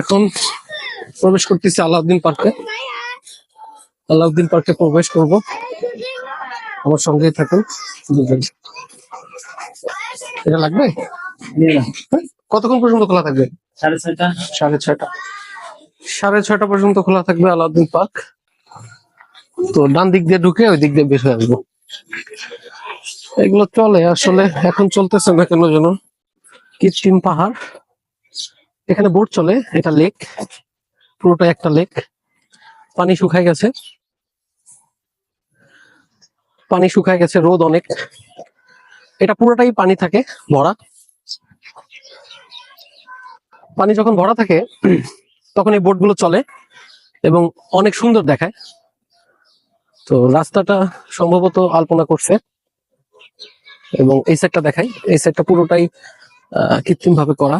এখন প্রবেশ করতেছি আলাউদ্দিন পার্কে। আলাউদ্দিন পার্কে প্রবেশ করব, আমার সঙ্গেই থাকুন। এটা লাগবে? কতক্ষণ পর্যন্ত খোলা থাকবে? 6:30। 6:30। 6:30 পর্যন্ত খোলা থাকবে আলাউদ্দিন পার্ক। তো ডান দিক দিয়ে ঢুকে ওই দিক দিয়ে বের হয়ে আসবো। এগুলো চলে আসলে, এখন চলতেছে না কেন যেন। কৃত্রিম পাহাড়, এখানে বোট চলে। এটা লেক, পুরোটা একটা লেক। পানি শুকায় গেছে, পানি শুকায় গেছে, রোদ অনেক। এটা পুরোটাই পানি থাকে ভরা। পানি যখন ভরা থাকে তখন এই বোট গুলো চলে এবং অনেক সুন্দর দেখায়। তো রাস্তাটা সম্ভবত আলপনা করছে এবং এই সাইডটা দেখাই, এই সাইডটা পুরোটাই কৃত্রিম ভাবে করা।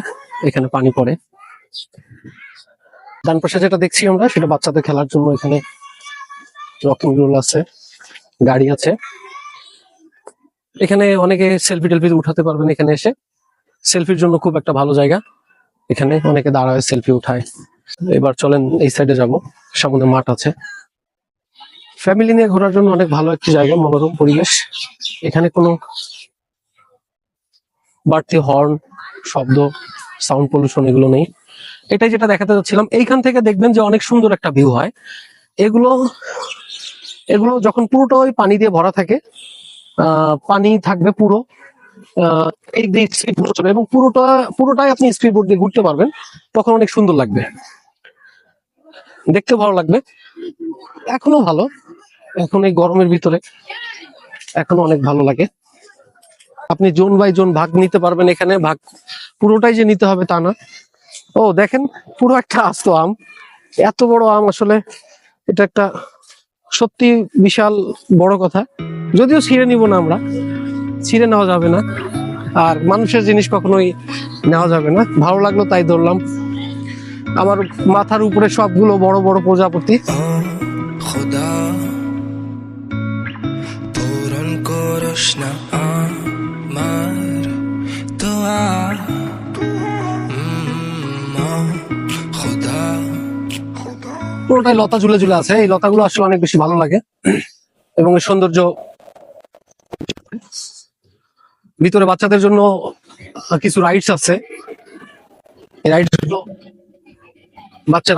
এখানে পানি পড়ে। ডান পাশে যেটা দেখছি আমরা, সেটা বাচ্চাদের খেলার জন্য। এখানে রকিং রোল আছে, গাড়ি আছে। এখানে অনেকে সেলফি টেলফি উঠাতে পারবেন। এখানে এসে সেলফির জন্য খুব একটা ভালো জায়গা। এখানে অনেকে দাঁড়ায় সেলফি উঠায়। এবার চলেন এই সাইডে যাব, সামনে মাঠ আছে। ফ্যামিলি নিয়ে ঘোরার জন্য অনেক ভালো একটি জায়গা, মনোরম পরিবেশ। এখানে কোনো বাড়তি হর্ন, শব্দ, সাউন্ড পলিউশন এগুলো নেই। এটাই যেটা দেখাতে যাচ্ছিলাম। এইখান থেকে দেখবেন যে অনেক সুন্দর একটা ভিউ হয়। এগুলো এগুলো যখন পুরোটা ওই পানি দিয়ে ভরা থাকে, পানি থাকবে পুরো, এই দিক স্পিড বোট চলে এবং পুরোটাই আপনি স্পিড বোট দিয়ে ঘুরতে পারবেন। তখন অনেক সুন্দর লাগবে, দেখতে ভালো লাগবে। এখনো ভালো, এখন এই গরমের ভিতরে এখনো অনেক ভালো লাগে। আপনি জোন বাই জোন ভাগ নিতে পারবেন। এখানে ভাগ পুরোটাই যে নিতে হবে তা না। ও দেখেন, পুরো একটা আস্ত আম, এত বড় আম। আসলে এটা একটা সত্যি বিশাল বড় কথা। যদিও ছিঁড়ে নিব না, আমরা ছিঁড়ে নেওয়া যাবে না, আর মানুষের জিনিস কখনোই নেওয়া যাবে না। ভালো লাগলো তাই ধরলাম। আমার মাথার উপরে সবগুলো বড় বড় প্রজাপতি। খোদা পূরণ করস না আমার দোয়া, খোদা। পুরোটাই লতা ঝুলে ঝুলে আছে। এই লতাগুলো আসলে অনেক বেশি ভালো লাগে এবং এর সৌন্দর্য। ভিতরে বাচ্চাদের জন্য কিছু রাইডস আছে। এই রাইডস গুলো বাচ্চারা